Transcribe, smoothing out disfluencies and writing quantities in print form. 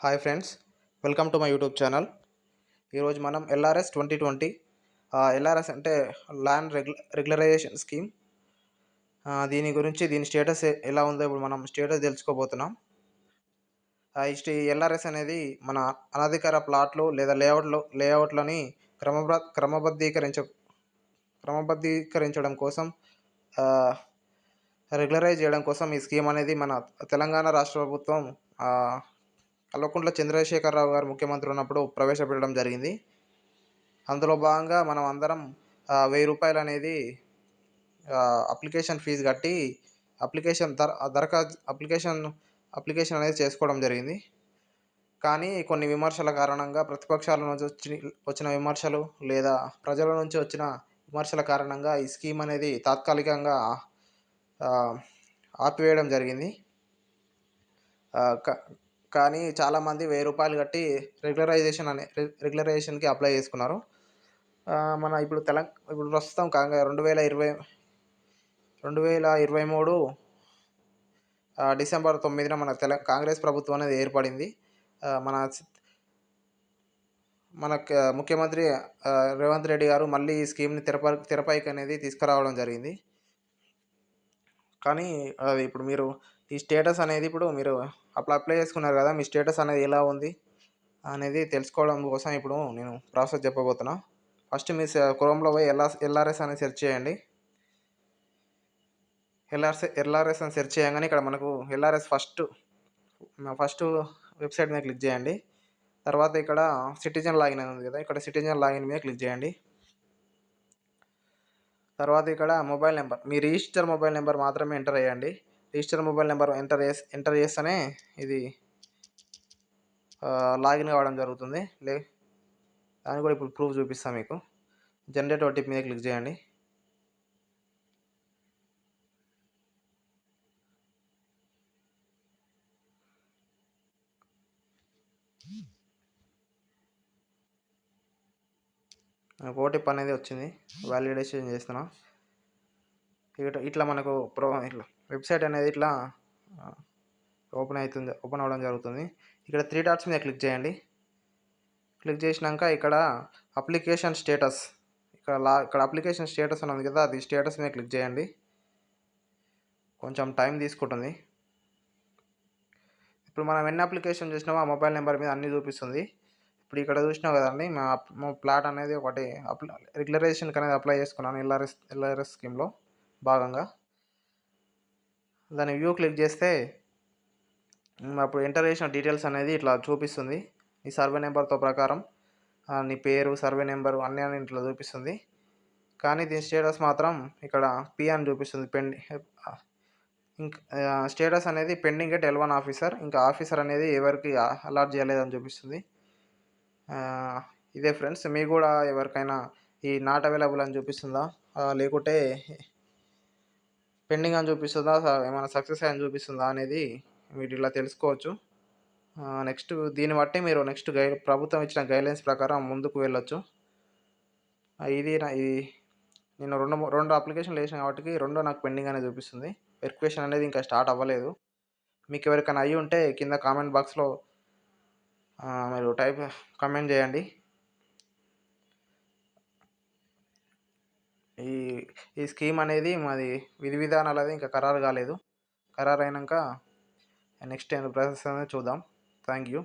Hi friends, welcome to my YouTube channel. ఈరోజు మనం LRS 2020 LRS అంటే ల్యాండ్ రెగ్యులరైజేషన్ స్కీమ్. దీని స్టేటస్ ఎలా ఉందో ఇప్పుడు మనం స్టేటస్ తెలుసుకోబోతున్నాం. ఎల్ఆర్ఎస్ అనేది మన అనధికార ప్లాట్లు లేదా లేఅవుట్లని క్రమబద్ధీకరించ క్రమబద్ధీకరించడం కోసం, రెగ్యులరైజ్ చేయడం కోసం ఈ స్కీమ్ అనేది మన తెలంగాణ రాష్ట్ర ప్రభుత్వం కల్వకుంట్ల చంద్రశేఖరరావు గారు ముఖ్యమంత్రి ఉన్నప్పుడు ప్రవేశపెట్టడం జరిగింది. అందులో భాగంగా మనం అందరం ₹1000 అనేది అప్లికేషన్ ఫీజు కట్టి అప్లికేషన్ అనేది చేసుకోవడం జరిగింది. కానీ కొన్ని విమర్శల కారణంగా, ప్రతిపక్షాల నుంచి వచ్చిన విమర్శలు లేదా ప్రజల నుంచి వచ్చిన విమర్శల కారణంగా ఈ స్కీమ్ అనేది తాత్కాలికంగా ఆపివేయడం జరిగింది. కానీ చాలామంది ₹1000 కట్టి రెగ్యులరైజేషన్కి అప్లై చేసుకున్నారు. మన ఇప్పుడు ప్రస్తుతం 2023 డిసెంబర్ 9న మన కాంగ్రెస్ ప్రభుత్వం అనేది ఏర్పడింది. మన ముఖ్యమంత్రి రేవంత్ రెడ్డి గారు మళ్ళీ ఈ స్కీమ్ని తెరపైకి అనేది తీసుకురావడం జరిగింది. కానీ అది ఇప్పుడు మీరు ఈ స్టేటస్ అనేది ఇప్పుడు మీరు అప్లై చేసుకున్నారు కదా, మీ స్టేటస్ అనేది ఎలా ఉంది అనేది తెలుసుకోవడం కోసం ఇప్పుడు నేను ప్రాసెస్ చెప్పబోతున్నా. ఫస్ట్ మీ క్రోమ్లో పోయి ఎల్ఆర్ఎస్ అని సెర్చ్ చేయండి. ఎల్ఆర్ఎస్ అని సెర్చ్ చేయగానే ఇక్కడ మనకు ఎల్ఆర్ఎస్ ఫస్ట్ వెబ్సైట్ మీద క్లిక్ చేయండి. తర్వాత ఇక్కడ సిటిజన్ లాగిన్ అని ఉంది కదా, ఇక్కడ సిటిజన్ లాగిన్ మీద క్లిక్ చేయండి. తర్వాత ఇక్కడ మొబైల్ నెంబర్, మీ రిజిస్టర్ మొబైల్ నెంబర్ మాత్రమే ఎంటర్ చేయండి. రిజిస్టర్ మొబైల్ నెంబర్ ఎంటర్ చేస్తేనే ఇది లాగిన్ కావడం జరుగుతుంది. దాన్ని కూడా ఇప్పుడు ప్రూఫ్ చూపిస్తాను మీకు. జనరేట్ ఓటీపీ మీద క్లిక్ చేయండి. నాకు ఓటీపీ అనేది వచ్చింది, వ్యాలిడేషన్ చేస్తున్నా. ఇట్లా మనకు ఇట్లా వెబ్సైట్ అనేది ఇట్లా ఓపెన్ అవ్వడం జరుగుతుంది. ఇక్కడ 3 డాట్స్ మీద క్లిక్ చేయండి. క్లిక్ చేసినాక ఇక్కడ అప్లికేషన్ స్టేటస్, ఇక్కడ అప్లికేషన్ స్టేటస్ అని ఉంది కదా, అది స్టేటస్ మీద క్లిక్ చేయండి. కొంచెం టైం తీసుకుంటుంది. ఇప్పుడు మనం ఎన్ని అప్లికేషన్ చేసినామో ఆ మొబైల్ నెంబర్ మీద అన్నీ చూపిస్తుంది. ఇప్పుడు ఇక్కడ చూసినావు కదండి, మా ప్లాట్ అనేది ఒకటి రెగ్యులరైజేషన్కి అనేది అప్లై చేసుకున్నాను ఎల్ఆర్ఎస్ స్కీమ్లో భాగంగా. దాన్ని వ్యూ క్లిక్ చేస్తే అప్పుడు ఎంటర్ చేసిన డీటెయిల్స్ అనేది ఇట్లా చూపిస్తుంది. ఈ సర్వే నెంబర్తో ప్రకారం నీ పేరు, సర్వే నెంబరు అన్నీ ఇట్లా చూపిస్తుంది. కానీ దీని స్టేటస్ మాత్రం ఇక్కడ పి అని చూపిస్తుంది. ఇంకా స్టేటస్ అనేది పెండింగ్ ఎట్ L1 ఆఫీసర్, ఇంకా ఆఫీసర్ అనేది ఎవరికి అలాట్ చేయలేదని చూపిస్తుంది. ఇదే ఫ్రెండ్స్, మీకు కూడా ఎవరికైనా ఈ నాట్ అవైలబుల్ అని చూపిస్తుందా, లేకుంటే పెండింగ్ అని చూపిస్తుందా, ఏమైనా సక్సెస్ అని చూపిస్తుందా అనేది మీరు ఇలా తెలుసుకోవచ్చు. నెక్స్ట్ దీన్ని బట్టి మీరు ప్రభుత్వం ఇచ్చిన గైడ్లైన్స్ ప్రకారం ముందుకు వెళ్ళొచ్చు. నేను రెండు అప్లికేషన్లు వేసాను కాబట్టి రెండో నాకు పెండింగ్ అనేది చూపిస్తుంది. వెరిఫికేషన్ అనేది ఇంకా స్టార్ట్ అవ్వలేదు. మీకు ఎవరికైనా అయ్యి ఉంటే కింద కామెంట్ బాక్స్లో మీరు కామెంట్ చేయండి. ఈ స్కీమ్ అనేది మాది విధి విధానాలు అది ఇంకా ఖరారు కాలేదు. ఖరారు అయినాక నెక్స్ట్ ప్రాసెస్ అనేది చూద్దాం. Thank you.